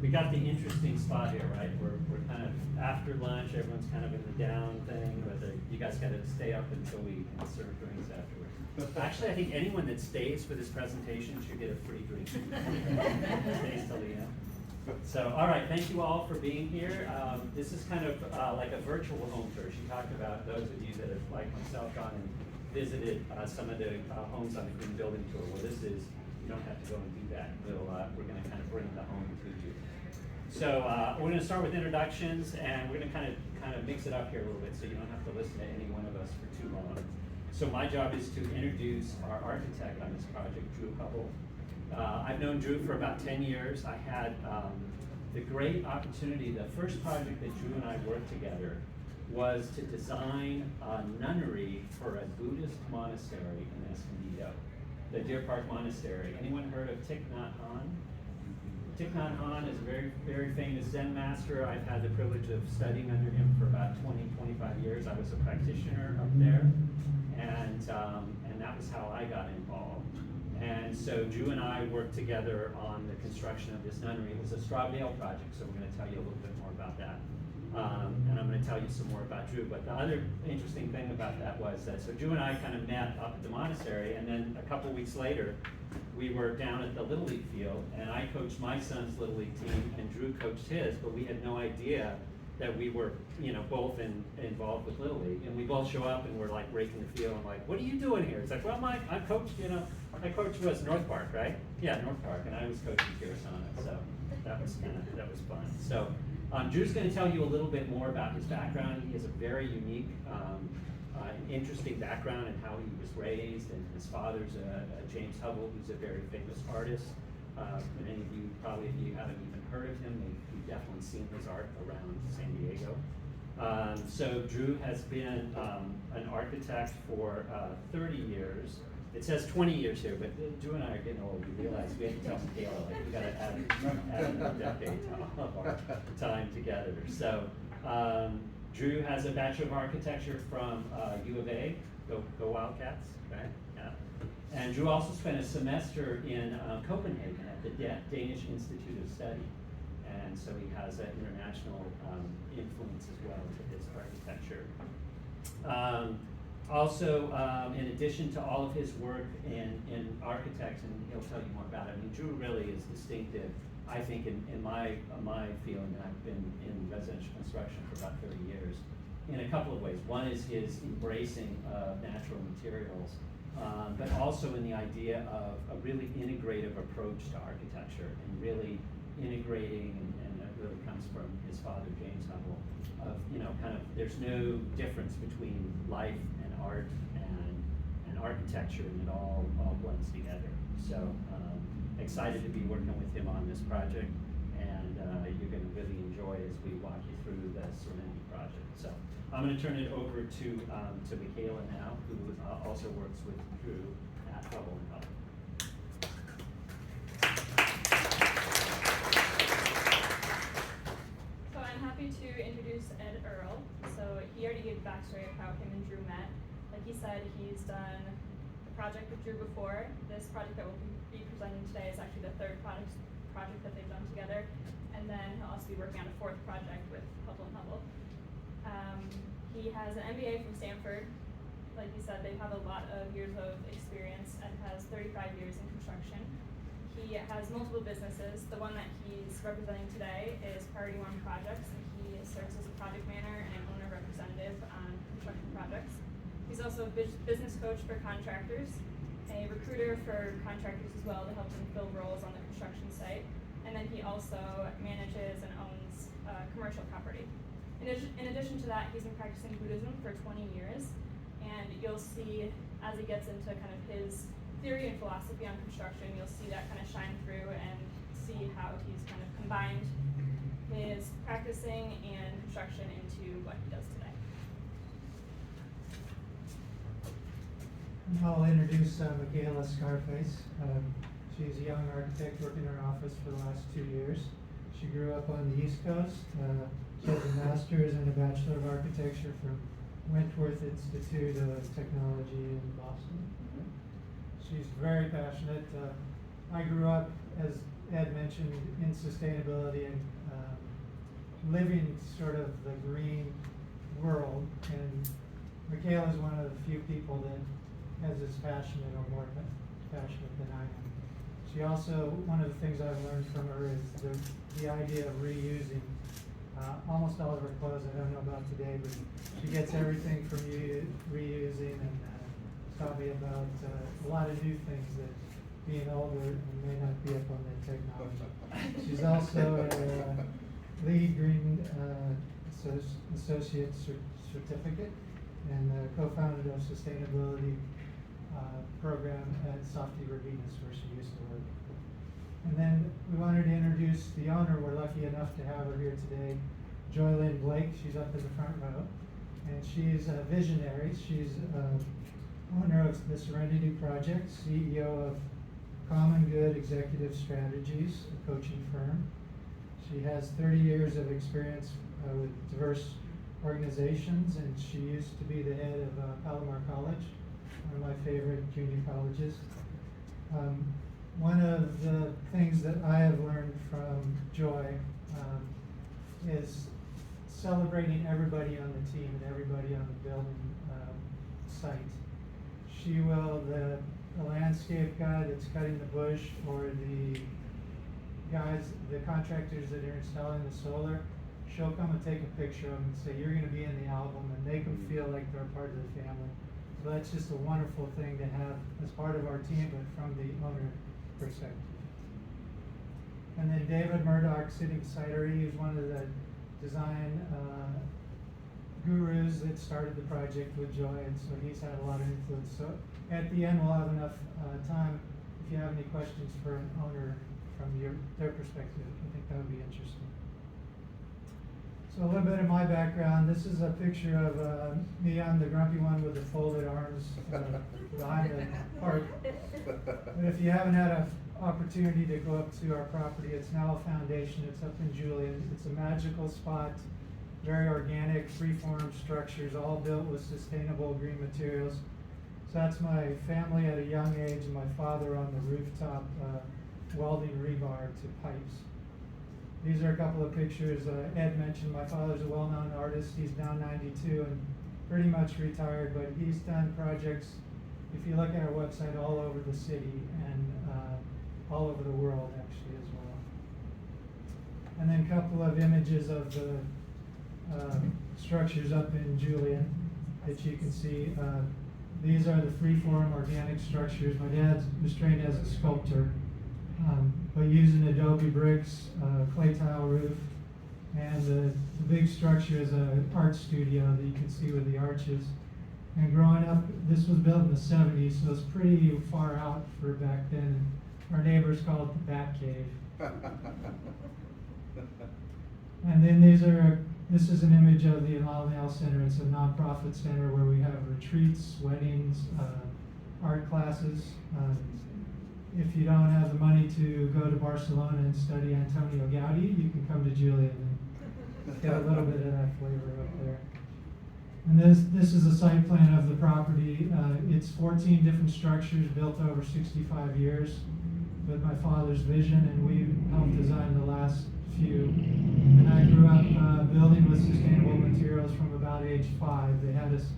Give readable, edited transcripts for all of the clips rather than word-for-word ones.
we got the interesting spot here, right? We're kind of after lunch, everyone's kind of in the down thing, but you guys got to stay up until we can serve drinks afterwards. Actually, I think anyone that stays for this presentation should get a free drink. Stays till the end. So, all right, thank you all for being here. This is kind of like a virtual home tour. She talked about those of you that have, like myself, gone and visited some of the homes on the Green Building Tour. Well, this is, you don't have to go and do that. We're going to kind of bring the home to you. So we're going to start with introductions, and we're going to kind of mix it up here a little bit so you don't have to listen to any one of us for too long. So my job is to introduce our architect on this project, Drew Hubbell. I've known Drew for about 10 years. I had the great opportunity, the first project that Drew and I worked together was to design a nunnery for a Buddhist monastery in Escondido, the Deer Park Monastery. Anyone heard of Thich Nhat Hanh? Thich Nhat Hanh is a very, very famous Zen master. I've had the privilege of studying under him for about 20, 25 years. I was a practitioner up there, and that was how I got involved. And so Drew and I worked together on the construction of this nunnery. It was a straw bale project, so we're going to tell you a little bit more about that. And I'm going to tell you some more about Drew. But the other interesting thing about that was that, so Drew and I kind of met up at the monastery, and then a couple weeks later, we were down at the Little League field, and I coached my son's Little League team, and Drew coached his, but we had no idea that we were, both involved with Little League. And we both show up, and we're like raking the field. I'm like, what are you doing here? It's like, well, Mike, I coached, my coach was North Park, right? Yeah, North Park, and I was coaching Tirasana, so that was fun. So Drew's going to tell you a little bit more about his background. He has a very unique, interesting background in how he was raised, and his father's James Hubbell, who's a very famous artist. Many of you, probably if you haven't even heard of him, you've definitely seen his art around San Diego. So Drew has been an architect for 30 years. It says 20 years here, but Drew and I are getting old. We realize we have to tell Mykaela, like, we got to add another decade to all of our time together. So Drew has a Bachelor of Architecture from U of A, go Wildcats, right? Yeah. And Drew also spent a semester in Copenhagen at the Danish Institute of Study. And so he has an international influence as well to his architecture. Also, in addition to all of his work in architects, and he'll tell you more about it, I mean, Drew really is distinctive, I think, in my feeling. I've been in residential construction for about 30 years in a couple of ways. One is his embracing of natural materials, but also in the idea of a really integrative approach to architecture, and really integrating, and that really comes from his father, James Hubbell, of, kind of, there's no difference between life and art and architecture, and it all blends together. So excited to be working with him on this project, and you're going to really enjoy as we walk you through the Serenity project. So I'm going to turn it over to Mykaela now, who also works with Drew at Hubbell & Hubbell. So I'm happy to introduce Earl. So he already gave the backstory of how him and Drew met. Like he said, he's done the project with Drew before. This project that we'll be presenting today is actually the third project that they've done together. And then he'll also be working on a fourth project with Hubbell & Hubbell. He has an MBA from Stanford. Like he said, they have a lot of years of experience, and has 35 years in construction. He has multiple businesses. The one that he's representing today is Priority One Projects, and he serves as a project manager and an owner representative on construction projects. He's also a business coach for contractors, a recruiter for contractors as well to help them fill roles on the construction site. And then he also manages and owns commercial property. In addition to that, he's been practicing Buddhism for 20 years, and you'll see as he gets into kind of his theory and philosophy on construction, you'll see that kind of shine through, and see how he's kind of combined his practicing and construction into what he does today. I'll introduce Mykaela Scarpace. She's a young architect working in her office for the last 2 years. She grew up on the East Coast. She has a master's and a Bachelor of Architecture from Wentworth Institute of Technology in Boston. She's very passionate. I grew up as Ed mentioned in sustainability and living sort of the green world. And Mykaela is one of the few people that has as passionate or more passionate than I am. She also, one of the things I've learned from her is the idea of reusing. Almost all of her clothes, I don't know about today, but she gets everything from reusing, and taught me about a lot of new things that being older and may not be up on the technology. She's also a lead green associate certificate and co-founder of sustainability program at Softy Ravinas, where she used to work. And then we wanted to introduce the owner. We're lucky enough to have her here today, Joy Lynn Blake. She's up in the front row, and she's a visionary. She's owner of the Serenity Project, CEO of Common Good Executive Strategies, a coaching firm. She has 30 years of experience with diverse organizations, and she used to be the head of Palomar College, one of my favorite junior colleges. One of the things that I have learned from Joy is celebrating everybody on the team and everybody on the building site. She will, the landscape guy that's cutting the bush, or the guys, the contractors that are installing the solar, she'll come and take a picture of them and say, you're going to be in the album, and make them feel like they're part of the family. So that's just a wonderful thing to have as part of our team, but from the owner perspective. And then David Murdoch sitting beside her, he was one of the design gurus that started the project with Joy, and so he's had a lot of influence. So at the end, we'll have enough time if you have any questions for an owner from their perspective. I think that would be interesting. So a little bit of my background. This is a picture of me. I'm the grumpy one with the folded arms behind the park. But if you haven't had an opportunity to go up to our property, it's now a foundation. It's up in Julian. It's a magical spot, very organic, free-form structures, all built with sustainable green materials. So that's my family at a young age, and my father on the rooftop welding rebar to pipes. These are a couple of pictures. Ed mentioned my father's a well-known artist. He's now 92 and pretty much retired, but he's done projects, if you look at our website, all over the city and all over the world actually as well. And then a couple of images of the structures up in Julian that you can see. These are the free-form organic structures. My dad was trained as a sculptor. But using adobe bricks, clay tile roof, and the big structure is an art studio that you can see with the arches. And growing up, this was built in the 70s, so it's pretty far out for back then. Our neighbors called it the Bat Cave. And then this is an image of the Earl Center. It's a nonprofit center where we have retreats, weddings, art classes. If you don't have the money to go to Barcelona and study Antonio Gaudi, you can come to Julian and get a little bit of that flavor up there. And this is a site plan of the property. It's 14 different structures built over 65 years with my father's vision, and we helped design the last few. And I grew up building with sustainable materials from about age 5. They had us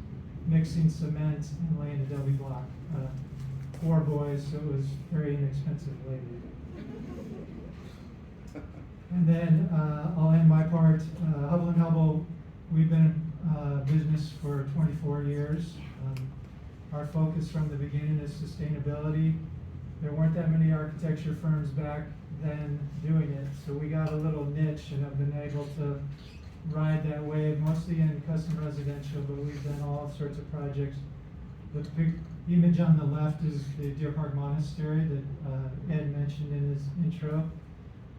mixing cement and laying adobe block. 4 boys, so it was very inexpensive labor. And then I'll end my part. Hubbell & Hubbell, we've been in business for 24 years. Our focus from the beginning is sustainability. There weren't that many architecture firms back then doing it, so we got a little niche and have been able to ride that wave, mostly in custom residential, but we've done all sorts of projects. The image on the left is the Deer Park Monastery that Ed mentioned in his intro.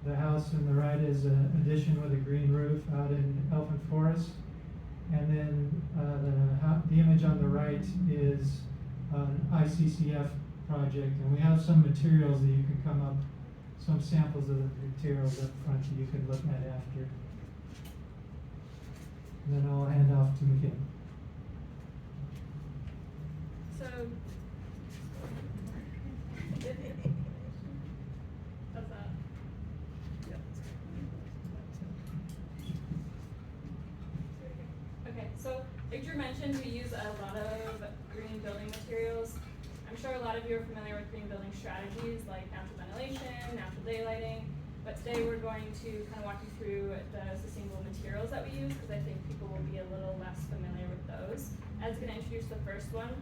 The house on the right is an addition with a green roof out in Elfin Forest. And then the image on the right is an ICCF project. And we have some materials that you can come up, some samples of the materials up front that you can look at after. And then I'll hand off to Mykaela. So, how's that? like Drew mentioned, we use a lot of green building materials. I'm sure a lot of you are familiar with green building strategies like natural ventilation, natural daylighting, but today we're going to kind of walk you through the sustainable materials that we use, because I think people will be a little less familiar with those. Ed's going to introduce the first one,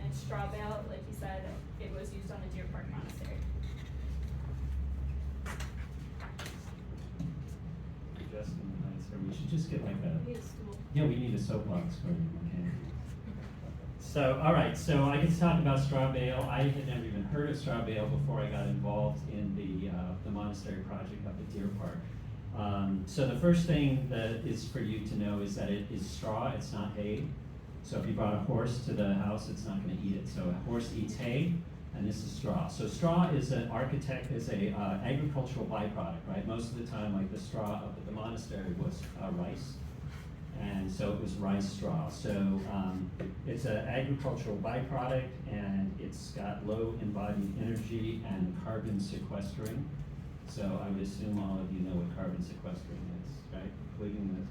and it's straw bale. Like he said, it was used on the Deer Park Monastery. Justin, so we should just get like a, We need a stool. yeah, we need a soapbox for you, okay? So, all right, so I get to talk about straw bale. I had never even heard of straw bale before I got involved in the monastery project up at Deer Park. So the first thing that is for you to know is that it is straw, it's not hay. So if you brought a horse to the house, it's not gonna eat it. So a horse eats hay, and this is straw. So straw is an agricultural byproduct, right? Most of the time, like the straw up at the monastery was rice. And so it was rice straw. So it's an agricultural byproduct, and it's got low embodied energy and carbon sequestering. So I would assume all of you know what carbon sequestering is, right? Including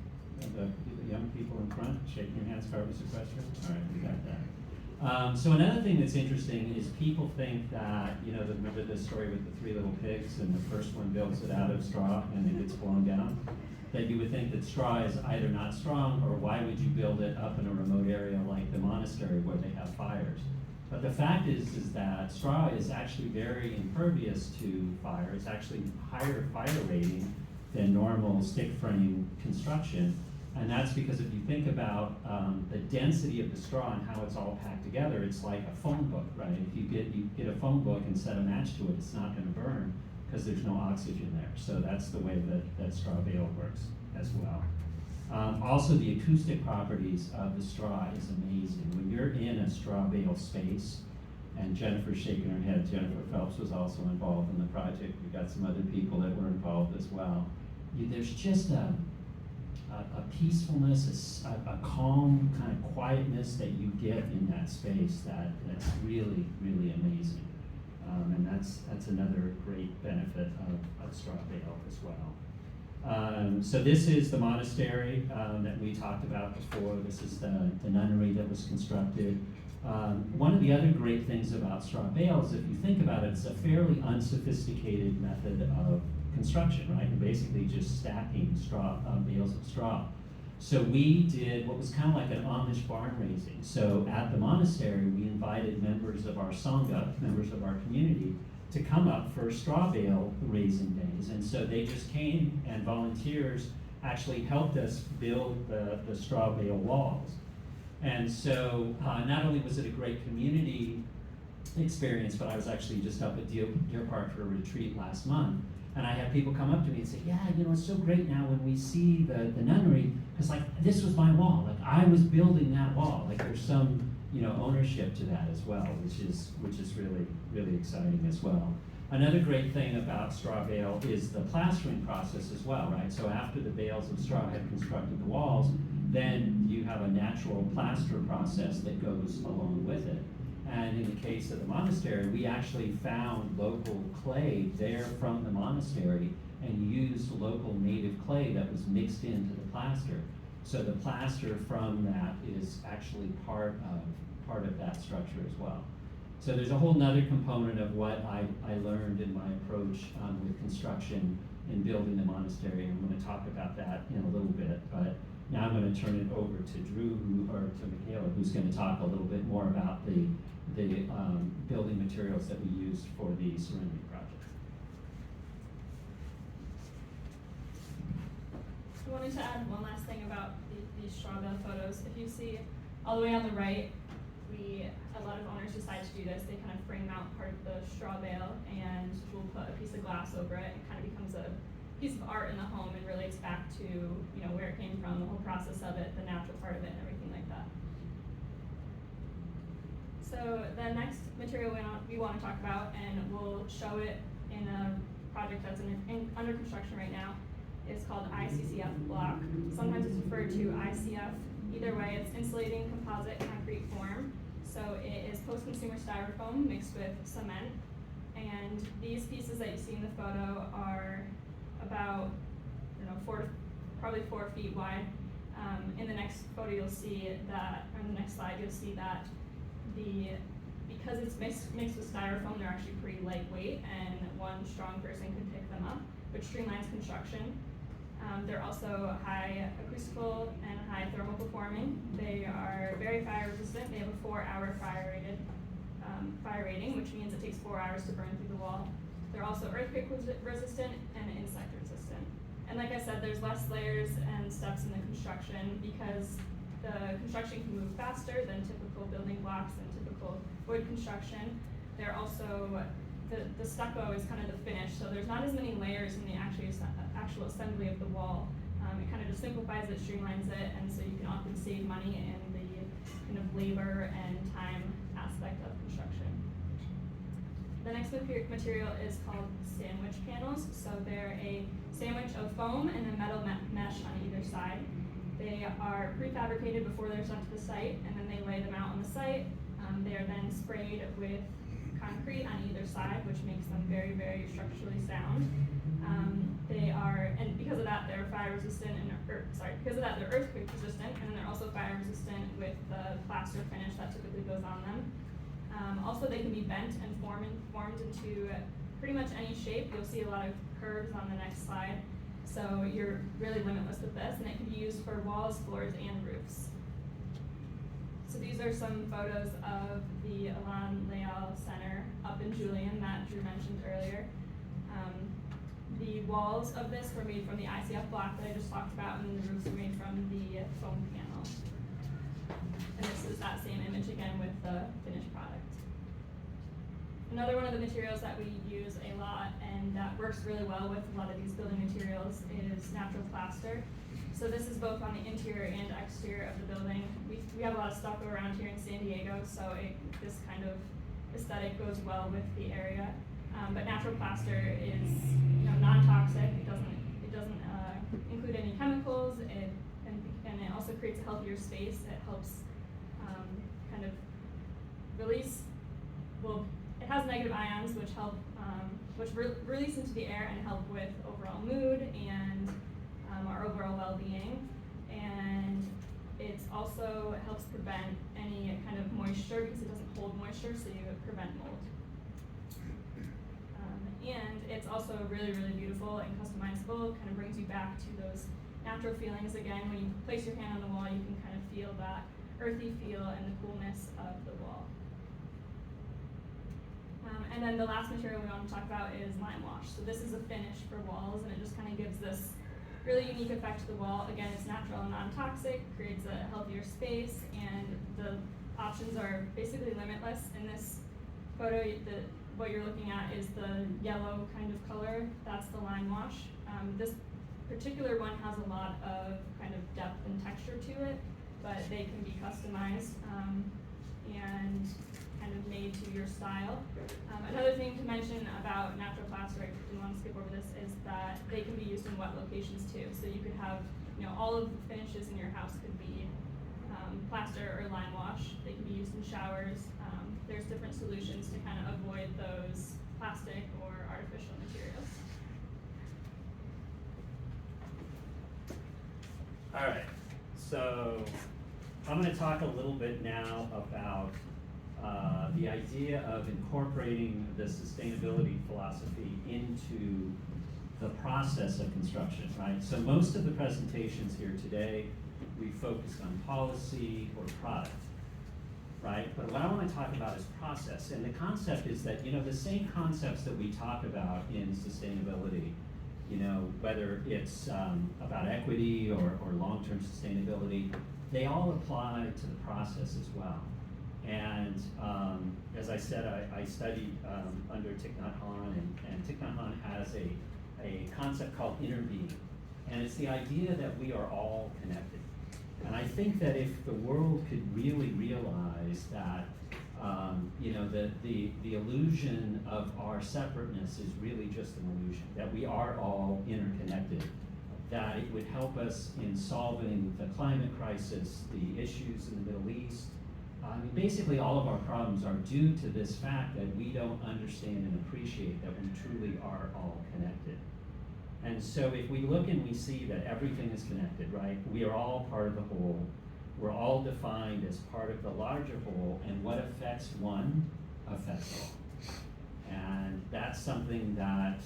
the young people in front, shaking your hands, carbon sequestering. All right, we got that. So another thing that's interesting is people think that, remember the story with the 3 little pigs, and the first one builds it out of straw and it gets blown down? That you would think that straw is either not strong, or why would you build it up in a remote area like the monastery where they have fires? But the fact is that straw is actually very impervious to fire. It's actually higher fire rating than normal stick frame construction. And that's because if you think about the density of the straw and how it's all packed together, it's like a phone book, right? If you get a phone book and set a match to it, it's not gonna burn because there's no oxygen there. So that's the way that straw bale works as well. Also, the acoustic properties of the straw is amazing. When you're in a straw bale space, and Jennifer's shaking her head, Jennifer Phelps was also involved in the project. We got some other people that were involved as well. There's just a peacefulness, a calm kind of quietness that you get in that space that's really, really amazing. And that's another great benefit of straw bale as well. So this is the monastery that we talked about before. This is the nunnery that was constructed. One of the other great things about straw bale is, if you think about it, it's a fairly unsophisticated method of construction, right? And basically just stacking bales of straw. So we did what was kind of like an Amish barn raising. So at the monastery, we invited members of our Sangha, members of our community, to come up for straw bale raising days. And so they just came, and volunteers actually helped us build the straw bale walls. And so not only was it a great community experience, but I was actually just up at Deer Park for a retreat last month. And I had people come up to me and say, yeah, it's so great now when we see the nunnery, because this was my wall. I was building that wall. There's some, ownership to that as well, which is really, really exciting as well. Another great thing about straw bale is the plastering process as well, right? So after the bales of straw had constructed the walls, then you have a natural plaster process that goes along with it. And in the case of the monastery, we actually found local clay there from the monastery and used local native clay that was mixed into the plaster. So the plaster from that is actually part of that structure as well. So there's a whole nother component of what I learned in my approach with construction in building the monastery, and I'm going to talk about that in a little bit. But now I'm going to turn it over to to Mykaela, who's going to talk a little bit more about the building materials that we used for the Serenity Project. I wanted to add one last thing about these straw bale photos. If you see all the way on the right, a lot of owners decide to do this. They kind of frame out part of the straw bale, and we'll put a piece of glass over it. It kind of becomes a piece of art in the home and relates back to where it came from, the whole process of it, the natural part of it, and everything like that. So the next material we want to talk about, and we'll show it in a project that's under construction right now, is called ICCF block. Sometimes it's referred to ICF. Either way, it's insulating composite concrete form. So it is post-consumer styrofoam mixed with cement. And these pieces that you see in the photo are about, probably 4 feet wide. In the next photo, you'll see that, or in the next slide, you'll see that because it's mixed with styrofoam, they're actually pretty lightweight, and one strong person can pick them up, which streamlines construction. They're also high acoustical and high thermal performing. They are very fire resistant. They have a 4-hour fire rating, which means it takes 4 hours to burn through the wall. They're also earthquake resistant and insect resistant. And like I said, there's less layers and steps in the construction because the construction can move faster than typical building blocks and typical wood construction. They're also, the stucco is kind of the finish, so there's not as many layers in the actual assembly of the wall. It kind of just simplifies it, streamlines it, and so you can often save money in the kind of labor and time aspect of construction. The next material is called sandwich panels. So they're a sandwich of foam and a metal mesh on either side. They are prefabricated before they're sent to the site, and then they lay them out on the site. They are then sprayed with concrete on either side, which makes them very, very structurally sound. And because of that, they're fire resistant because of that, they're earthquake resistant, and they're also fire resistant with the plaster finish that typically goes on them. Also, they can be bent and formed into pretty much any shape. You'll see a lot of curves on the next slide. So you're really limitless with this, and it can be used for walls, floors, and roofs. So these are some photos of the Elan Leal Center up in Julian that Drew mentioned earlier. The walls of this were made from the ICF block that I just talked about, and the roofs were made from the foam panel. And this is that same image again with the finished product. Another one of the materials that we use a lot and that works really well with a lot of these building materials is natural plaster. So this is both on the interior and exterior of the building. We have a lot of stucco around here in San Diego, so this kind of aesthetic goes well with the area. But natural plaster is non-toxic. It doesn't include any chemicals. And it also creates a healthier space. It helps kind of release. Well, it has negative ions which help release into the air and help with overall mood and our overall well-being. And it also helps prevent any kind of moisture because it doesn't hold moisture, so you prevent mold. And it's also really, really beautiful and customizable. Kind of brings you back to those natural feelings again. When you place your hand on the wall, you can kind of feel that earthy feel and the coolness of the wall. And then the last material we want to talk about is lime wash. So this is a finish for walls, and it just kind of gives this really unique effect to the wall. Again, it's natural and non-toxic, creates a healthier space, and the options are basically limitless. In this photo, what you're looking at is the yellow kind of color. That's the lime wash. This particular one has a lot of kind of depth and texture to it, but they can be customized and kind of made to your style. Another thing to mention about natural plaster, I didn't want to skip over this, is that they can be used in wet locations too. So you could have, all of the finishes in your house could be plaster or lime wash. They can be used in showers. There's different solutions to kind of avoid those plastic or artificial materials. All right, so I'm going to talk a little bit now about the idea of incorporating the sustainability philosophy into the process of construction, right? So most of the presentations here today, we focused on policy or product, right? But what I want to talk about is process. And the concept is that, the same concepts that we talk about in sustainability, whether it's about equity or long-term sustainability, they all apply to the process as well. And as I said, I studied under Thich Nhat Hanh, and Thich Nhat Hanh has a concept called interbeing. And it's the idea that we are all connected. And I think that if the world could really realize that, the illusion of our separateness is really just an illusion, that we are all interconnected, that it would help us in solving the climate crisis, the issues in the Middle East. Basically all of our problems are due to this fact that we don't understand and appreciate that we truly are all connected. And so if we look and we see that everything is connected, right? We are all part of the whole. We're all defined as part of the larger whole, and what affects one affects all. And that's something that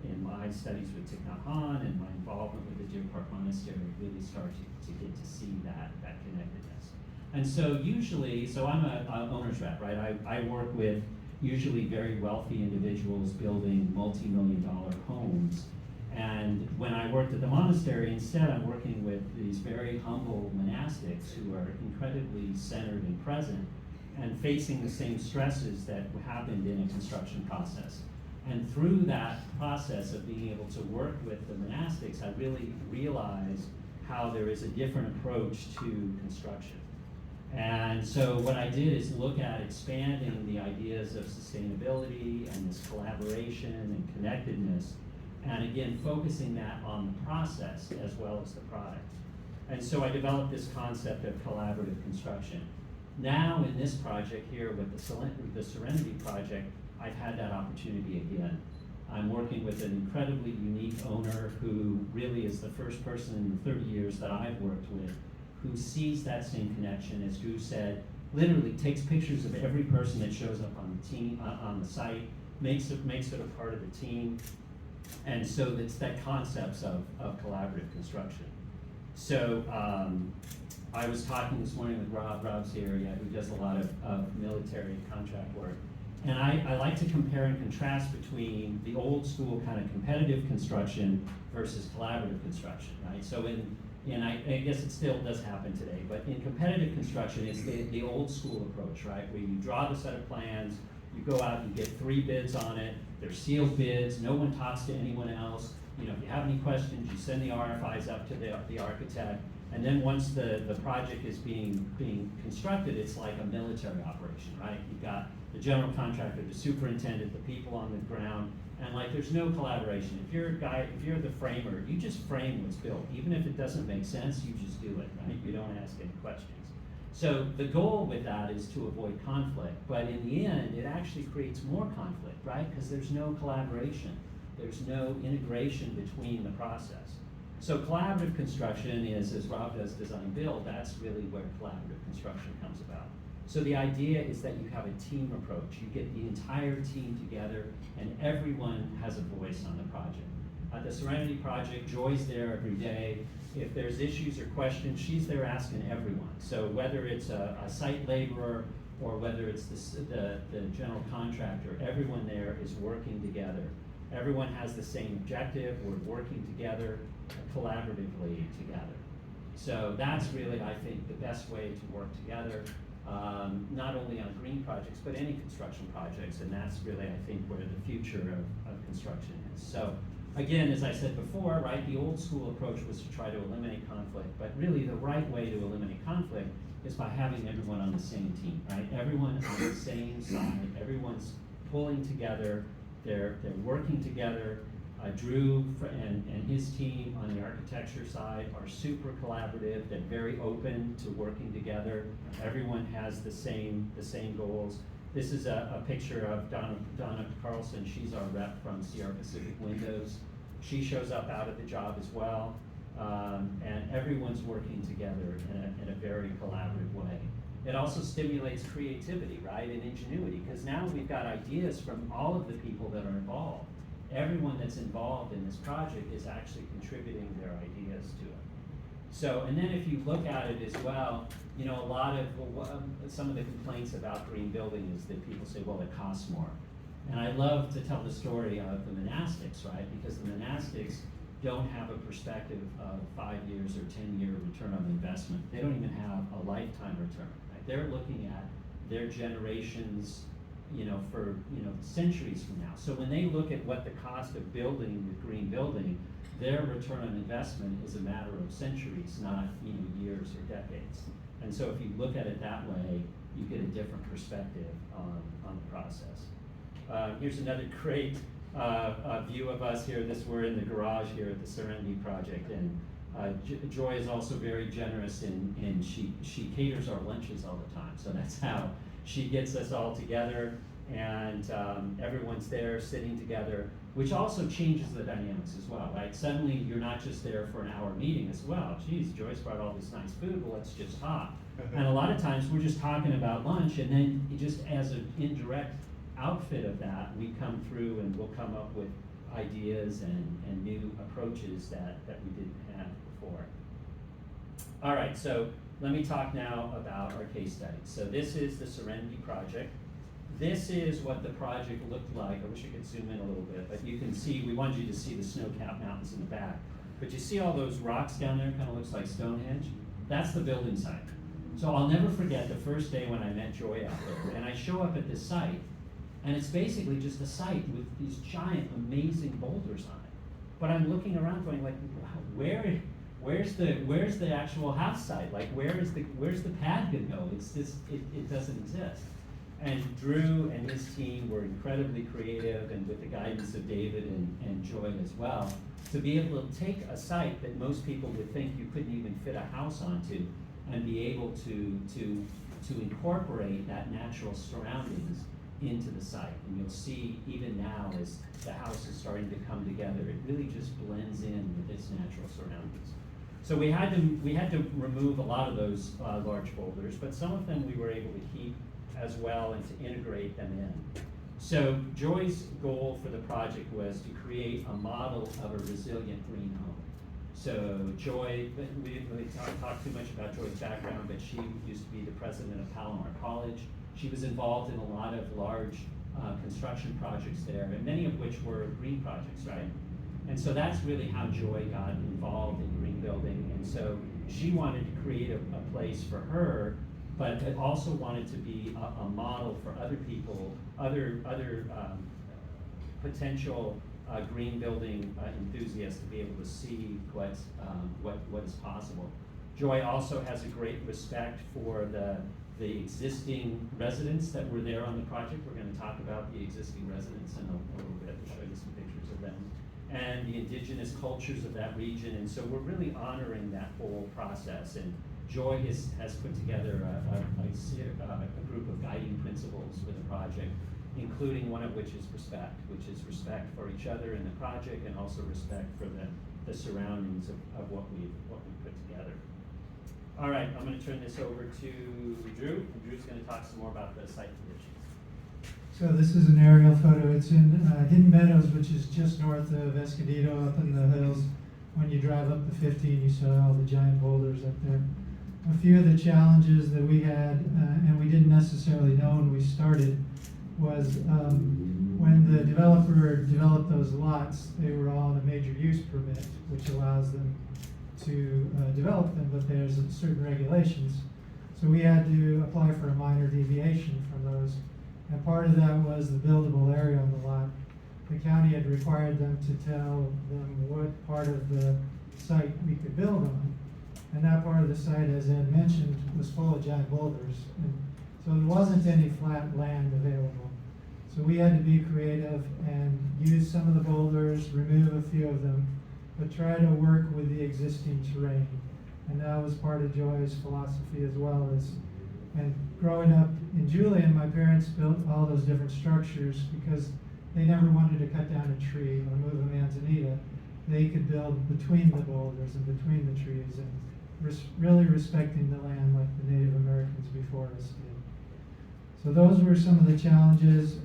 in my studies with Thich Nhat Hanh and my involvement with the Deer Park Monastery really start to get to see that connectedness. And so usually, so I'm a owner's rep, right? I work with usually very wealthy individuals building multi-million-dollar homes. And when I worked at the monastery, instead I'm working with these very humble monastics who are incredibly centered and present and facing the same stresses that happened in a construction process. And through that process of being able to work with the monastics, I really realized how there is a different approach to construction. And so what I did is look at expanding the ideas of sustainability and this collaboration and connectedness, and again, focusing that on the process as well as the product. And so I developed this concept of collaborative construction. Now in this project here with the Serenity Project, I've had that opportunity again. I'm working with an incredibly unique owner who really is the first person in the 30 years that I've worked with who sees that same connection, as Drew said, literally takes pictures of every person that shows up on the team, on the site, makes it a part of the team. And so it's that concepts of collaborative construction. So I was talking this morning with Rob's here, who does a lot of military contract work. And I like to compare and contrast between the old school kind of competitive construction versus collaborative construction, right? So I guess it still does happen today, but in competitive construction, it's the old school approach, right? Where you draw the set of plans, you go out, you get 3 bids on it, they're sealed bids, no one talks to anyone else. You know, if you have any questions, you send the RFIs up to the architect, and then once the project is being constructed, it's like a military operation, right? You've got the general contractor, the superintendent, the people on the ground, and like there's no collaboration. If you're the framer, you just frame what's built. Even if it doesn't make sense, you just do it, right? You don't ask any questions. So the goal with that is to avoid conflict, but in the end, it actually creates more conflict, right? Because there's no collaboration. There's no integration between the process. So collaborative construction is, as Rob does design build, that's really where collaborative construction comes about. So the idea is that you have a team approach. You get the entire team together and everyone has a voice on the project. At the Serenity Project, Joy's there every day. If there's issues or questions, she's there asking everyone. So whether it's a site laborer or whether it's the general contractor, everyone there is working together. Everyone has the same objective. We're working together, collaboratively together. So that's really, I think, the best way to work together, not only on green projects, but any construction projects. And that's really, I think, where the future of construction is. So again, as I said before, right, the old school approach was to try to eliminate conflict, but really the right way to eliminate conflict is by having everyone on the same team, right? Everyone on the same side, everyone's pulling together, they're working together. Drew and his team on the architecture side are super collaborative. They're very open to working together. Everyone has the same goals. This is a picture of Donna Carlson. She's our rep from Sierra Pacific Windows. She shows up out of the job as well. And everyone's working together in a very collaborative way. It also stimulates creativity, right, and ingenuity, because now we've got ideas from all of the people that are involved. Everyone that's involved in this project is actually contributing their ideas to it. So, and then if you look at it as well, you know, a lot of, some of the complaints about green building is that people say, well, it costs more. And I love to tell the story of the monastics, right? Because the monastics don't have a perspective of 5 years or 10-year return on investment. They don't even have a lifetime return, right? They're looking at their generations, you know, for, you know, centuries from now. So when they look at what the cost of building with green building, their return on investment is a matter of centuries, not, you know, years or decades. And so if you look at it that way, you get a different perspective on the process. Here's another great view of us here. We're in the garage here at the Serenity Project, and Joy is also very generous in she caters our lunches all the time. So that's how she gets us all together, and everyone's there sitting together. which also changes the dynamics as well, right? Suddenly, you're not just there for an hour meeting as well. Geez, Joyce brought all this nice food, well, let's just talk. And a lot of times, we're just talking about lunch, and then just as an indirect outfit of that, we come through and we'll come up with ideas and new approaches that we didn't have before. All right, so let me talk now about our case study. So this is the Serenity Project. This is what the project looked like. I wish I could zoom in a little bit, but you can see, we wanted you to see the snow-capped mountains in the back. But you see all those rocks down there, kind of looks like Stonehenge? That's the building site. So I'll never forget the first day when I met Joy out there, and I show up at this site, and it's basically just a site with these giant, amazing boulders on it. But I'm looking around going like, wow, where's the actual house site? Like, where's the pad gonna go? It doesn't exist. And Drew and his team were incredibly creative, and with the guidance of David and Joy as well, to be able to take a site that most people would think you couldn't even fit a house onto, and be able to incorporate that natural surroundings into the site. And you'll see even now as the house is starting to come together, it really just blends in with its natural surroundings. So we had to remove a lot of those large boulders, but some of them we were able to keep as well and to integrate them in. So Joy's goal for the project was to create a model of a resilient green home. So Joy, we didn't really talk too much about Joy's background, but she used to be the president of Palomar College. She was involved in a lot of large construction projects there, and many of which were green projects, right? And so that's really how Joy got involved in green building. And so she wanted to create a place for her, but it also wanted to be a model for other people, other potential green building enthusiasts to be able to see what is possible. Joy also has a great respect for the existing residents that were there on the project. We're going to talk about the existing residents in a little bit. We'll show you some pictures of them. And the indigenous cultures of that region. And so we're really honoring that whole process. And Joy has put together a group of guiding principles for the project, including one of which is respect for each other in the project, and also respect for the surroundings of what we put together. All right, I'm going to turn this over to Drew, and Drew's going to talk some more about the site conditions. So this is an aerial photo. It's in Hidden Meadows, which is just north of Escondido, up in the hills. When you drive up the 15, you saw all the giant boulders up there. A few of the challenges that we had, and we didn't necessarily know when we started, was when the developer developed those lots, they were all on a major use permit, which allows them to develop them, but there's certain regulations. So we had to apply for a minor deviation from those. And part of that was the buildable area on the lot. The county had required them to tell them what part of the site we could build on. And that part of the site, as Ed mentioned, was full of giant boulders. And so there wasn't any flat land available. So we had to be creative and use some of the boulders, remove a few of them, but try to work with the existing terrain. And that was part of Joy's philosophy as well. And growing up in Julian, my parents built all those different structures because they never wanted to cut down a tree or move a manzanita. They could build between the boulders and between the trees, and really respecting the land like the Native Americans before us did. So those were some of the challenges.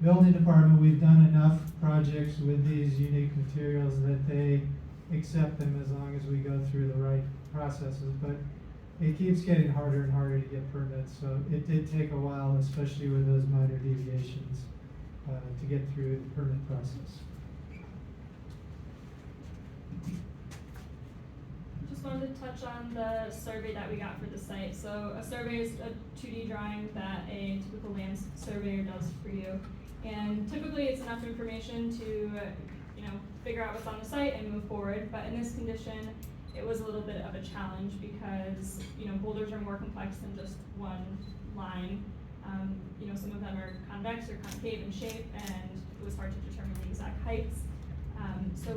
Building department, we've done enough projects with these unique materials that they accept them as long as we go through the right processes. But it keeps getting harder and harder to get permits. So it did take a while, especially with those minor deviations, to get through the permit process. Just wanted to touch on the survey that we got for the site. So a survey is a 2D drawing that a typical land surveyor does for you. And typically it's enough information to figure out what's on the site and move forward. But in this condition, it was a little bit of a challenge because boulders are more complex than just one line. Some of them are convex or concave in shape, and it was hard to determine the exact heights. So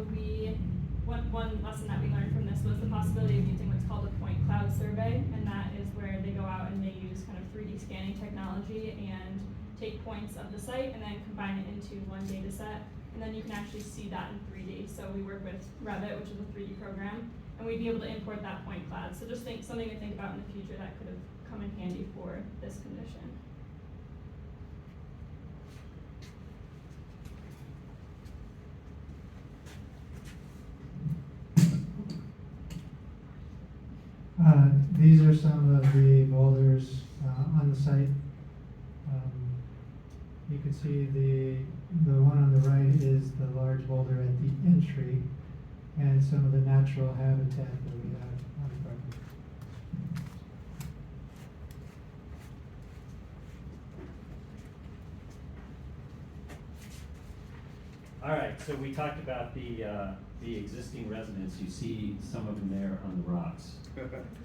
one lesson that we learned from this was the possibility of using what's called a point cloud survey, and that is where they go out and they use kind of 3D scanning technology and take points of the site and then combine it into one data set. And and then you can actually see that in 3D. So we work with Revit, which is a 3D program, and we'd be able to import that point cloud. So just something to think about in the future that could have come in handy for this condition. These are some of the boulders on the site. You can see the one on the right is the large boulder at the entry, and some of the natural habitat that we have on the property. All right, so we talked about the existing residents. You see some of them there on the rocks.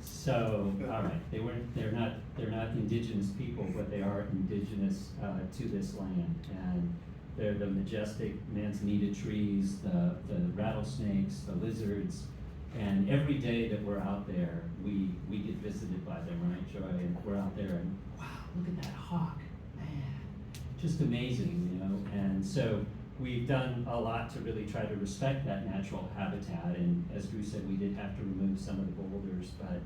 So, all right, they're not indigenous people, but they are indigenous to this land, and they're the majestic manzanita trees, the rattlesnakes, the lizards, and every day that we're out there, we get visited by them, right, Joy? And we're out there, and wow, look at that hawk, man, just amazing, you know. And so we've done a lot to really try to respect that natural habitat, and as Drew said, we did have to remove some of the boulders, but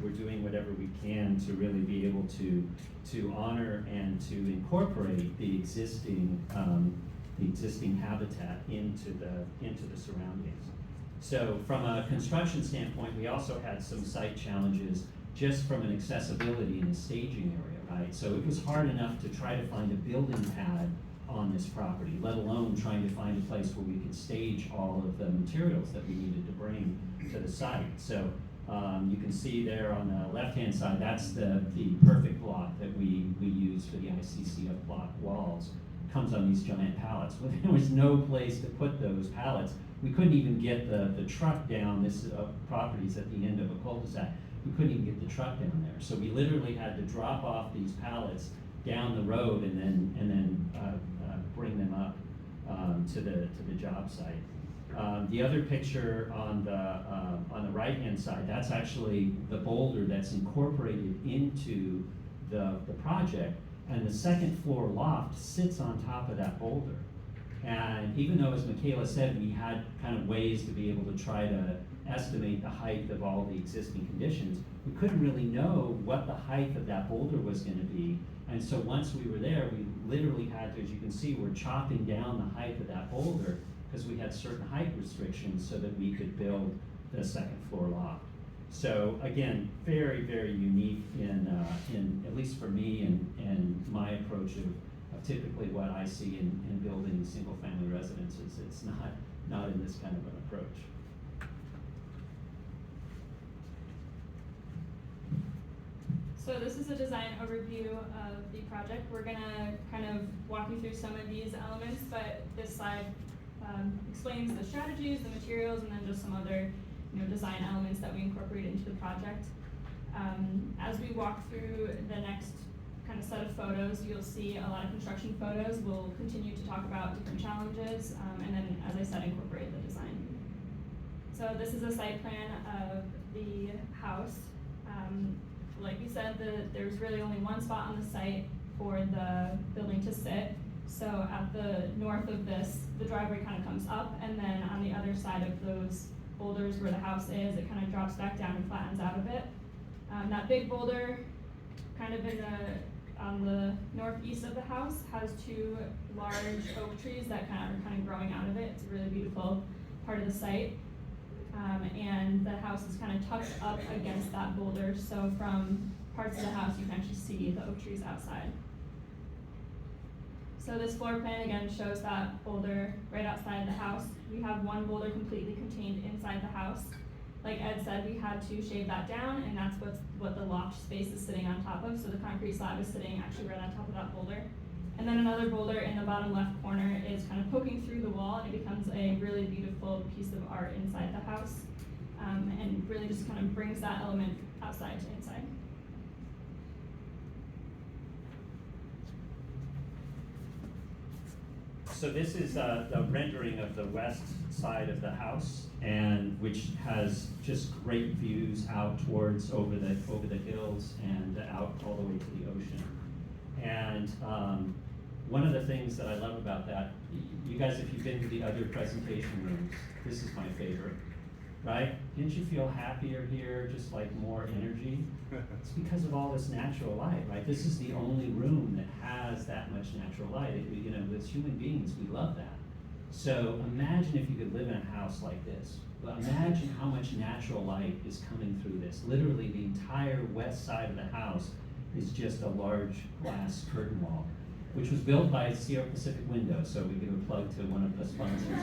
we're doing whatever we can to really be able to honor and to incorporate the existing habitat into the surroundings. So from a construction standpoint, we also had some site challenges just from an accessibility and a staging area, right? So it was hard enough to try to find a building pad on this property, let alone trying to find a place where we could stage all of the materials that we needed to bring to the site. So you can see there on the left-hand side, that's the perfect block that we use for the ICCF block walls. Comes on these giant pallets. Well, there was no place to put those pallets. We couldn't even get the truck down. This property's at the end of a cul-de-sac. We couldn't even get the truck down there. So we literally had to drop off these pallets down the road and then bring them up to the job site. The other picture on the right-hand side, that's actually the boulder that's incorporated into the project, and the second floor loft sits on top of that boulder. And even though, as Mykaela said, we had kind of ways to be able to try to estimate the height of all the existing conditions, we couldn't really know what the height of that boulder was going to be. And so once we were there, we literally had to, as you can see, we're chopping down the height of that boulder because we had certain height restrictions so that we could build the second floor loft. So again, very, very unique in at least for me and my approach of typically what I see in building single family residences. It's not in this kind of an approach. So this is a design overview of the project. We're gonna kind of walk you through some of these elements, but this slide explains the strategies, the materials, and then just some other design elements that we incorporate into the project. As we walk through the next kind of set of photos, you'll see a lot of construction photos. We'll continue to talk about different challenges, and then, as I said, incorporate the design. So this is a site plan of the house. Like we said, there's really only one spot on the site for the building to sit. So at the north of this, the driveway kind of comes up, and then on the other side of those boulders where the house is, it kind of drops back down and flattens out a bit. That big boulder, kind of on the northeast of the house, has two large oak trees that are kind of growing out of it. It's a really beautiful part of the site. And the house is kind of tucked up against that boulder, so from parts of the house you can actually see the oak trees outside. So this floor plan again shows that boulder right outside the house. We have one boulder completely contained inside the house. Like Ed said, we had to shave that down, and that's what the loft space is sitting on top of. So the concrete slab is sitting actually right on top of that boulder. And then another boulder in the bottom left corner is kind of poking through the wall, and it becomes a really beautiful piece of art inside the house, and really just kind of brings that element outside to inside. So this is the rendering of the west side of the house, and which has just great views out towards over the hills and out all the way to the ocean. And one of the things that I love about that, you guys, if you've been to the other presentation rooms, this is my favorite, right? Didn't you feel happier here, just like more energy? It's because of all this natural light, right? This is the only room that has that much natural light. You know, as human beings, we love that. So imagine if you could live in a house like this. Well, imagine how much natural light is coming through this. Literally, the entire west side of the house is just a large glass curtain wall, which was built by Sierra Pacific Windows, so we give a plug to one of the sponsors.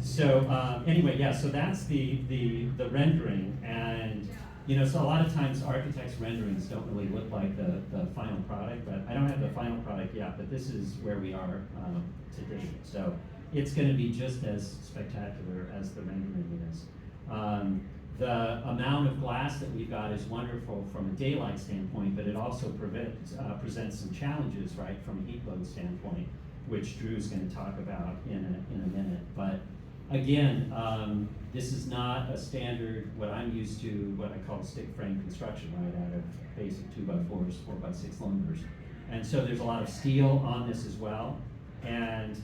So anyway, yeah, so that's the rendering, and you know, so a lot of times architects' renderings don't really look like the final product, but I don't have the final product yet, but this is where we are to date. So it's going to be just as spectacular as the rendering is. The amount of glass that we've got is wonderful from a daylight standpoint, but it also presents some challenges, right, from a heat load standpoint, which Drew's going to talk about in a minute. But again, this is not a standard, what I'm used to, what I call stick frame construction, right, out of basic 2x4s, 4x6 lumbers. And so there's a lot of steel on this as well. And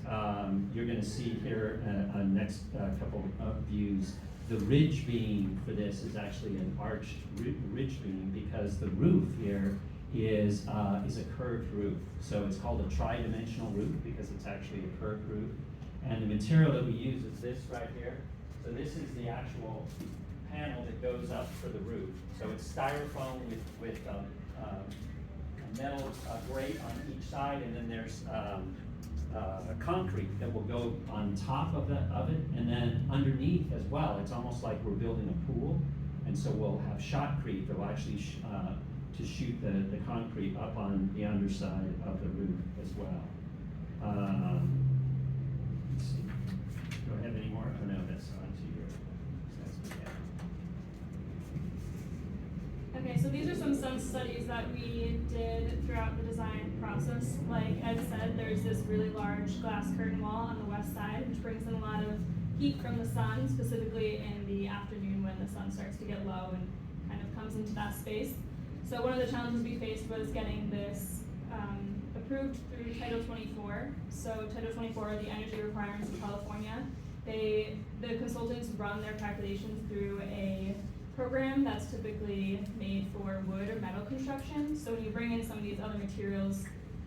you're going to see here a next couple of views. The ridge beam for this is actually an arched ridge beam because the roof here is a curved roof. So it's called a tri-dimensional roof because it's actually a curved roof. And the material that we use is this right here. So this is the actual panel that goes up for the roof. So it's styrofoam with a metal grate on each side, and then there's concrete that will go on top of it, and then underneath as well. It's almost like we're building a pool, and so we'll have shotcrete that will actually to shoot the concrete up on the underside of the roof as well. Let's see. Do I have any more? Oh no, that's on to your. Okay, so these are some studies that we did throughout the design process. Like Ed said, there's this really large glass curtain wall on the west side, which brings in a lot of heat from the sun, specifically in the afternoon when the sun starts to get low and kind of comes into that space. So one of the challenges we faced was getting this approved through Title 24. So Title 24 are the energy requirements in California. The consultants run their calculations through a program that's typically made for wood or metal construction. So when you bring in some of these other materials,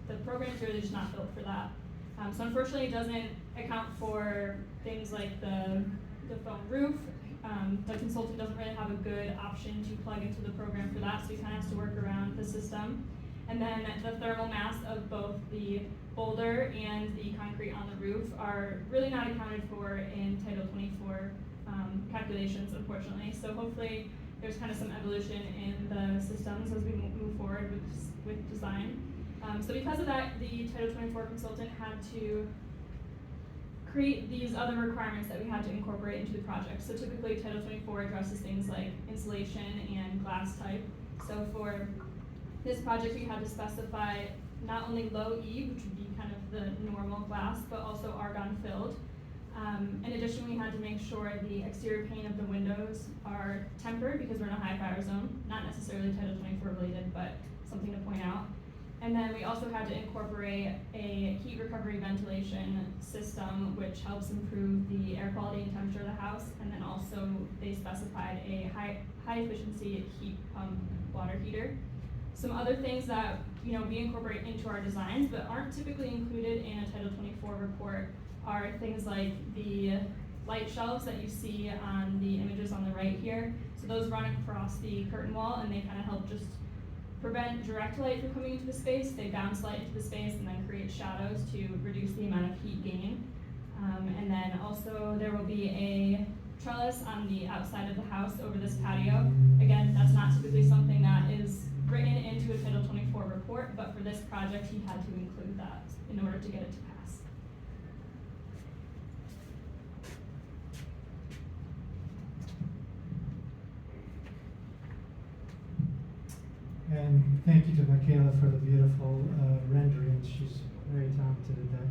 the program's really just not built for that. So unfortunately it doesn't account for things like the foam roof. The consultant doesn't really have a good option to plug into the program for that, so he kind of has to work around the system. And then the thermal mass of both the boulder and the concrete on the roof are really not accounted for in Title 24 calculations, unfortunately. So hopefully there's kind of some evolution in the systems as we move forward with design. So because of that, the Title 24 consultant had to create these other requirements that we had to incorporate into the project. So typically Title 24 addresses things like insulation and glass type. So for this project we had to specify not only low E, which would be kind of the normal glass, but also argon filled. In addition, we had to make sure the exterior pane of the windows are tempered because we're in a high fire zone, not necessarily Title 24 related, but something to point out. And then we also had to incorporate a heat recovery ventilation system, which helps improve the air quality and temperature of the house. And then also they specified a high efficiency heat pump water heater. Some other things that we incorporate into our designs but aren't typically included in a Title 24 report are things like the light shelves that you see on the images on the right here. So those run across the curtain wall and they kind of help just prevent direct light from coming into the space. They bounce light into the space and then create shadows to reduce the amount of heat gain. And then also there will be a trellis on the outside of the house over this patio. Again, that's not typically something that is written into a Title 24 report, but for this project he had to include that in order to get it to pass. And thank you to Mykaela for the beautiful renderings. She's very talented at that.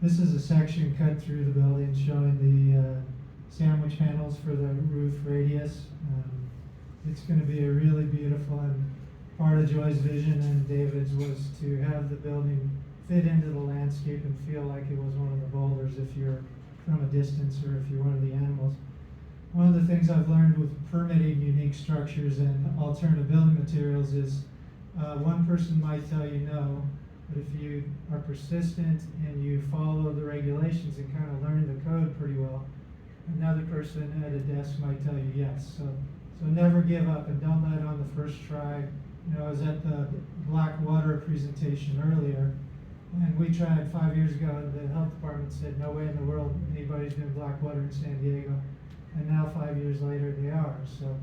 This is a section cut through the building showing the sandwich panels for the roof radius. It's going to be a really beautiful, and part of Joy's vision and David's was to have the building fit into the landscape and feel like it was one of the boulders if you're from a distance or if you're one of the animals. One of the things I've learned with permitting unique structures and alternative building materials is one person might tell you no, but if you are persistent and you follow the regulations and kind of learn the code pretty well, another person at a desk might tell you yes. So never give up and don't let on the first try. You know, I was at the Black Water presentation earlier, and we tried 5 years ago, and the health department said no way in the world anybody's doing black water in San Diego. And now 5 years later they are. So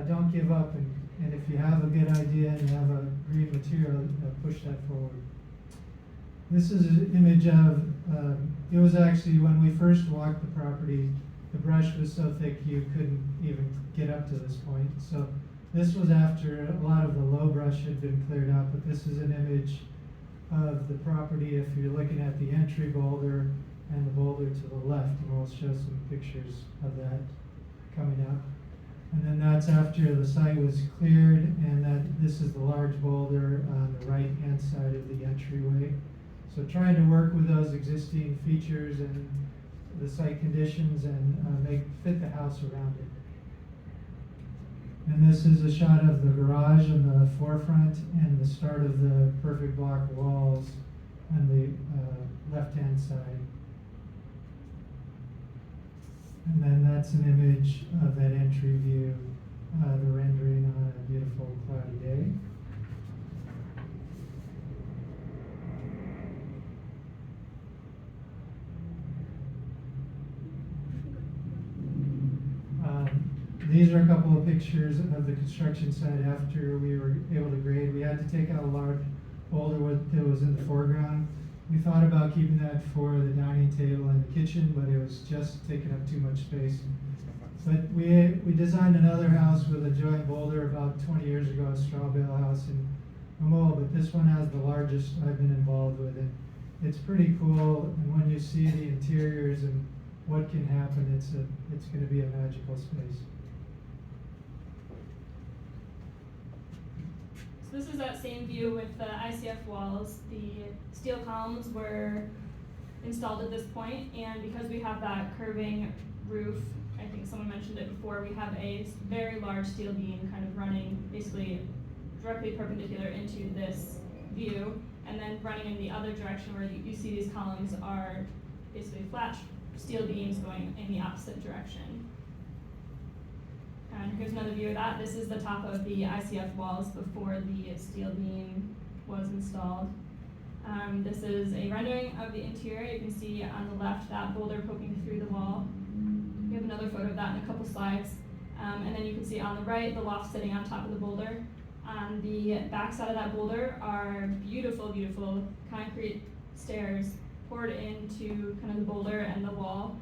don't give up, and if you have a good idea and you have a green material, push that forward. This is an image of, it was actually when we first walked the property, the brush was so thick you couldn't even get up to this point. So this was after a lot of the low brush had been cleared out, but this is an image of the property if you're looking at the entry boulder and the boulder to the left, and we'll show some pictures of that coming up. And then that's after the site was cleared, and that this is the large boulder on the right-hand side of the entryway. So trying to work with those existing features and the site conditions and fit the house around it. And this is a shot of the garage in the forefront and the start of the perfect block walls on the left-hand side. And then that's an image of that entry view, the rendering on a beautiful cloudy day. These are a couple of pictures of the construction site after we were able to grade. We had to take out a large boulder that was in the foreground. We thought about keeping that for the dining table and the kitchen, but it was just taking up too much space. But we designed another house with a joint boulder about 20 years ago, a straw bale house in Hubbell, but this one has the largest I've been involved with. And it's pretty cool, and when you see the interiors and what can happen, it's going to be a magical space. So this is that same view with the ICF walls. The steel columns were installed at this point, and because we have that curving roof, I think someone mentioned it before, we have a very large steel beam kind of running basically directly perpendicular into this view, and then running in the other direction where you see these columns are basically flat steel beams going in the opposite direction. And here's another view of that. This is the top of the ICF walls before the steel beam was installed. This is a rendering of the interior. You can see on the left that boulder poking through the wall. We have another photo of that in a couple slides. And then you can see on the right the loft sitting on top of the boulder. On the back side of that boulder are beautiful, beautiful concrete stairs poured into kind of the boulder and the wall.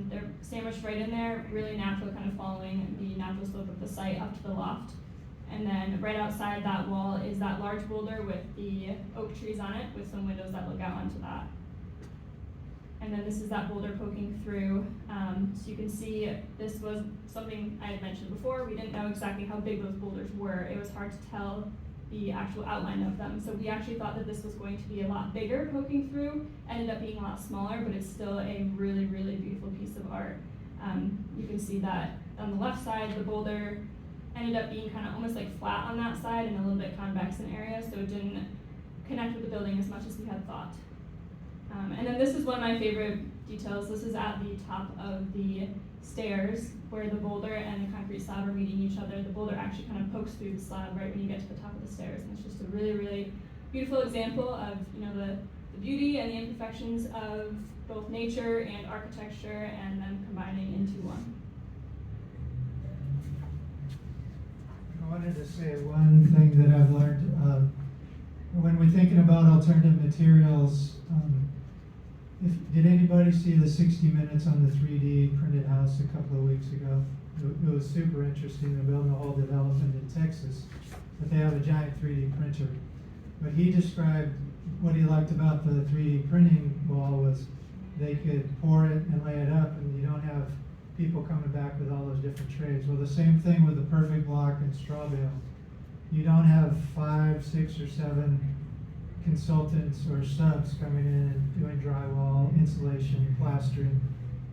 They're sandwiched right in there, really natural, kind of following the natural slope of the site up to the loft. And then right outside that wall is that large boulder with the oak trees on it with some windows that look out onto that. And then this is that boulder poking through. So you can see this was something I had mentioned before. We didn't know exactly how big those boulders were. It was hard to tell the actual outline of them. So we actually thought that this was going to be a lot bigger poking through. Ended up being a lot smaller, but it's still a really, really beautiful piece of art. You can see that on the left side, the boulder ended up being kind of almost like flat on that side and a little bit convex in area, so it didn't connect with the building as much as we had thought. And then this is one of my favorite details. This is at the top of the stairs where the boulder and the concrete slab are meeting each other. The boulder actually kind of pokes through the slab right when you get to the top of the stairs, and it's just a really, really beautiful example of the beauty and the imperfections of both nature and architecture, and then combining into one. I wanted to say one thing that I've learned when we're thinking about alternative materials. Did anybody see the 60 Minutes on the 3D printed house a couple of weeks ago? It was super interesting. They're building a whole development in Texas, but they have a giant 3D printer. But he described what he liked about the 3D printing wall was they could pour it and lay it up, and you don't have people coming back with all those different trades. Well, the same thing with the perfect block and straw bale. you don't have 5, 6, or 7 consultants or subs coming in and doing drywall, insulation, plastering.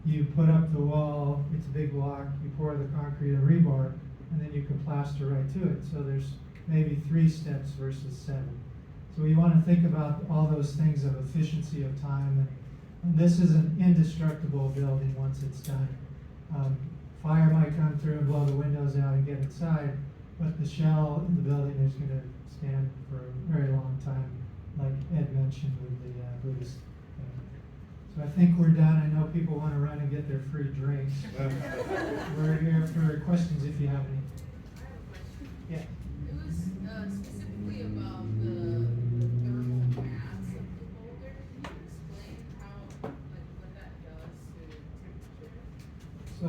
You put up the wall, it's a big block, you pour the concrete and rebar, and then you can plaster right to it. So there's maybe 3 steps versus 7. So we want to think about all those things of efficiency of time. And this is an indestructible building once it's done. Fire might come through and blow the windows out and get inside, but the shell in the building is going to stand for a very long time, like Ed mentioned with the Buddhist thing. So I think we're done. I know people want to run and get their free drinks. We're here for questions if you have any. I have a question. Yeah. It was specifically about the thermal mass of the boulder. Can you explain how, like, what that does to temperature? So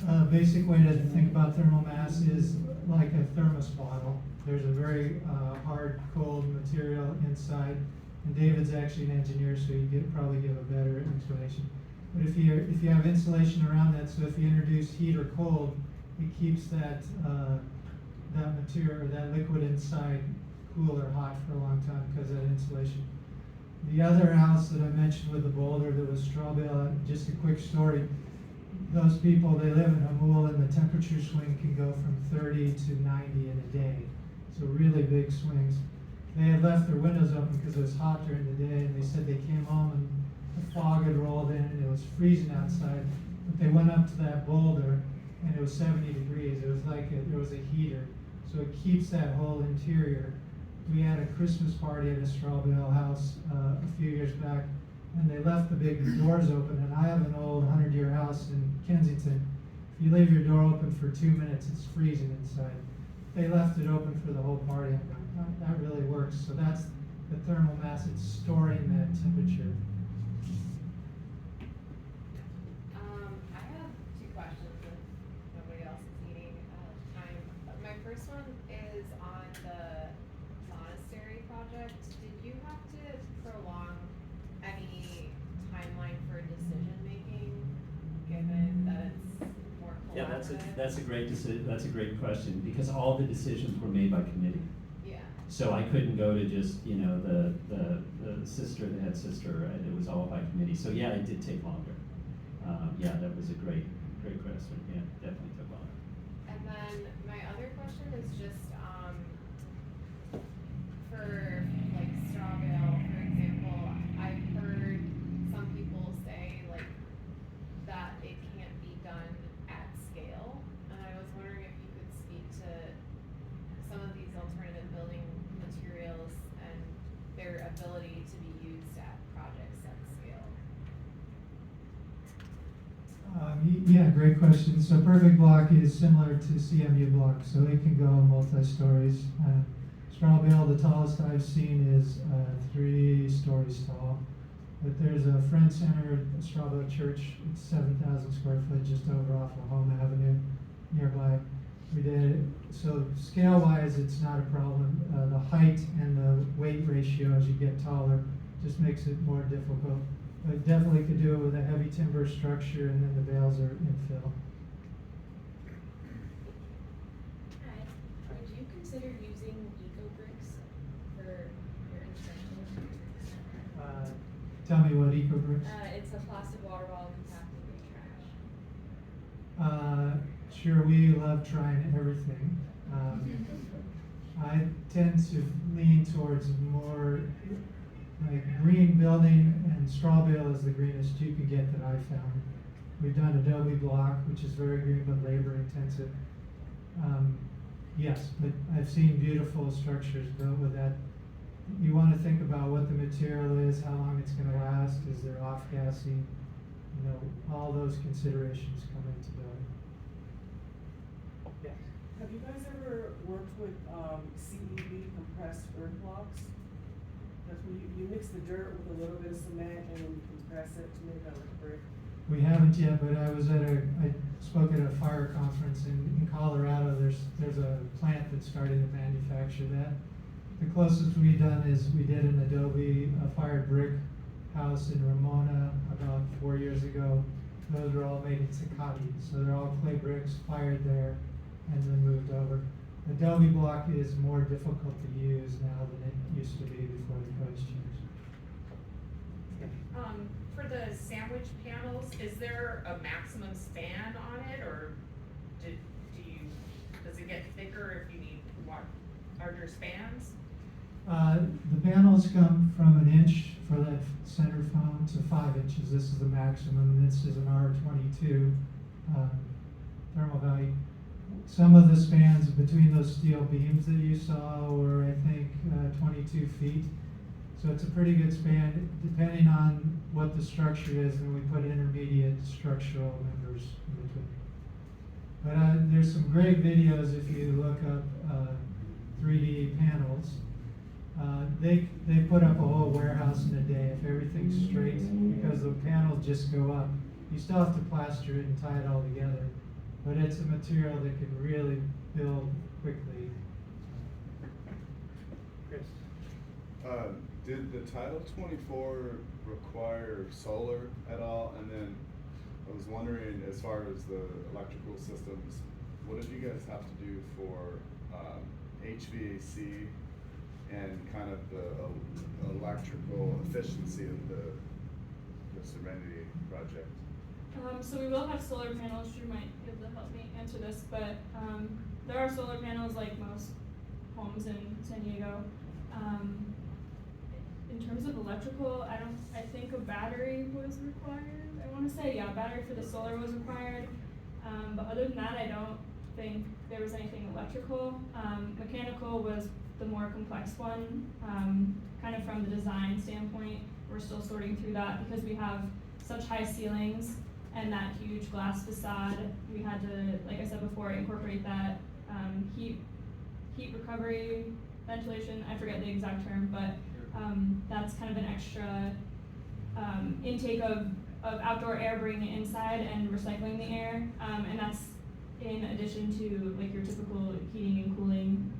a basic way to think about thermal mass is like a thermos bottle. There's a very hard, cold material inside. And David's actually an engineer, so he could probably give a better explanation. But if you have insulation around that, so if you introduce heat or cold, it keeps that material or that liquid inside cool or hot for a long time because of that insulation. The other house that I mentioned with the boulder that was Styrofoam, just a quick story. Those people, they live in Hubbell, and the temperature swing can go from 30 to 90 in a day. So really big swings. They had left their windows open because it was hot during the day, and they said they came home and the fog had rolled in and it was freezing outside. But they went up to that boulder and it was 70 degrees. It was like there was a heater. So it keeps that whole interior. We had a Christmas party at a Styrofoam house a few years back, and they left the big doors open. And I have an old 100-year house in Kensington. If you leave your door open for 2 minutes, it's freezing inside. They left it open for the whole party. I'm like, that really works. So that's the thermal mass. It's storing that temperature. I have 2 questions if nobody else is needing time. My first one is on the monastery project. Did you have to prolong any timeline for decision making, given that it's more collaborative? Yeah, that's a great question, because all the decisions were made by committee. Yeah. So I couldn't go to just, the sister, the head sister, right? It was all by committee. So yeah, it did take longer. Yeah, that was a great question. Yeah, definitely took longer. And then my other question is just for like Styrofoam, for example, I've heard some people say like that it can't be done at scale, and I was wondering if you could speak to some of these alternative building materials and their ability to be used at projects at scale. Yeah, great question. So perfect block is similar to CMU block, so it can go multi-stories. Styrofoam, the tallest I've seen is 3 stories tall. But there's a Friend Center, Styrofoam Church, it's 7,000 square foot just over off of Home Avenue nearby. We did, so scale-wise, it's not a problem. The height and the weight ratio as you get taller just makes it more difficult. But definitely could do it with a heavy timber structure, and then the bales are infill. Hi, would you consider using eco bricks for your installation? Tell me what eco bricks? It's a plastic water bottle compacted with trash. Sure, we love trying everything. I tend to lean towards more like green building, and straw bale is the greenest you can get that I've found. We've done adobe block, which is very green but labor intensive. Yes, but I've seen beautiful structures built with that. You want to think about what the material is, how long it's going to last, is there off-gassing, all those considerations come into building. Yes. Have you guys ever worked with CEB, compressed earth blocks? That's when you mix the dirt with a little bit of cement and then you compress it to make a brick. We haven't yet, but I spoke at a fire conference in Colorado. There's a plant that's starting to manufacture that. The closest we've done is we did an adobe fired brick house in Ramona about 4 years ago. Those are all made in Sakati, so they're all clay bricks fired there and then moved over. Adobe Block is more difficult to use now than it used to be before the codes changed. For the sandwich panels, is there a maximum span on it, or does it get thicker if you need larger spans? The panels come from an inch for that center foam to 5 inches. This is the maximum. This is an R22 thermal value. Some of the spans between those steel beams that you saw were, I think, 22 feet. So it's a pretty good span, depending on what the structure is, and we put intermediate structural members in between. But there's some great videos if you look up 3D panels. They put up a whole warehouse in a day if everything's straight, because the panels just go up. You still have to plaster it and tie it all together, but it's a material that can really build quickly. Chris? Did the Title 24 require solar at all? And then I was wondering, as far as the electrical systems, what did you guys have to do for HVAC and kind of the electrical efficiency of the Serenity project? So we will have solar panels. Drew might be able to help me answer this, but there are solar panels like most homes in San Diego. In terms of electrical, I think a battery was required. I want to say, yeah, a battery for the solar was required. But other than that, I don't think there was anything electrical. Mechanical was the more complex one. Kind of from the design standpoint, we're still sorting through that because we have such high ceilings and that huge glass facade. We had to, like I said before, incorporate that heat recovery, ventilation, I forget the exact term, but that's kind of an extra intake of outdoor air, bringing it inside and recycling the air, and that's in addition to like your typical heating and cooling.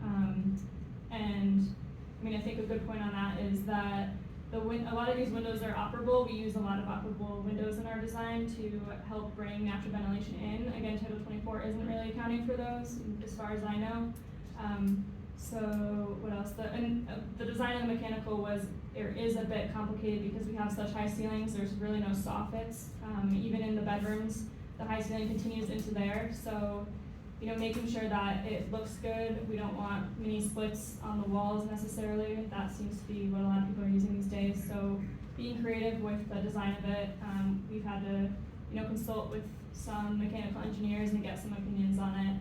And I mean, I think a good point on that is that a lot of these windows are operable. We use a lot of operable windows in our design to help bring natural ventilation in. Again, Title 24 isn't really accounting for those, as far as I know. So what else? The design of the mechanical is a bit complicated because we have such high ceilings. There's really no soffits. Even in the bedrooms, the high ceiling continues into there. So, making sure that it looks good. We don't want mini splits on the walls necessarily. That seems to be what a lot of people are using these days. So being creative with the design of it, we've had to, consult with some mechanical engineers and get some opinions on it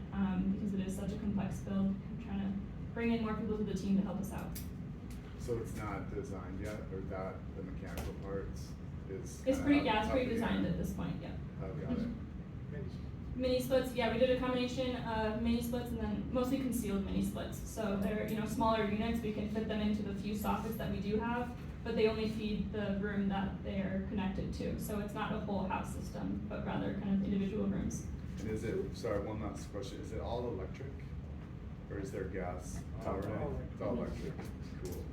because it is such a complex build. I'm trying to bring in more people to the team to help us out. So it's not designed yet, or that the mechanical parts is? It's pretty designed at this point, yeah. Oh, got it. Mini splits, yeah, we did a combination of mini splits and then mostly concealed mini splits. So they're, smaller units, we can fit them into the few sockets that we do have, but they only feed the room that they're connected to. So it's not a whole house system, but rather kind of individual rooms. And is it, sorry, one last question, is it all electric? Or is there gas powered? It's all electric, cool.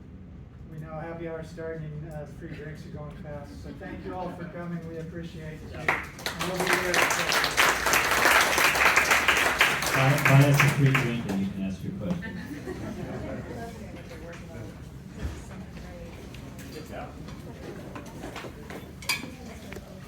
We know happy hour starting, free drinks are going fast, so thank you all for coming, we appreciate it. And we'll be here. Buy us a free drink and you can ask your question. Good job.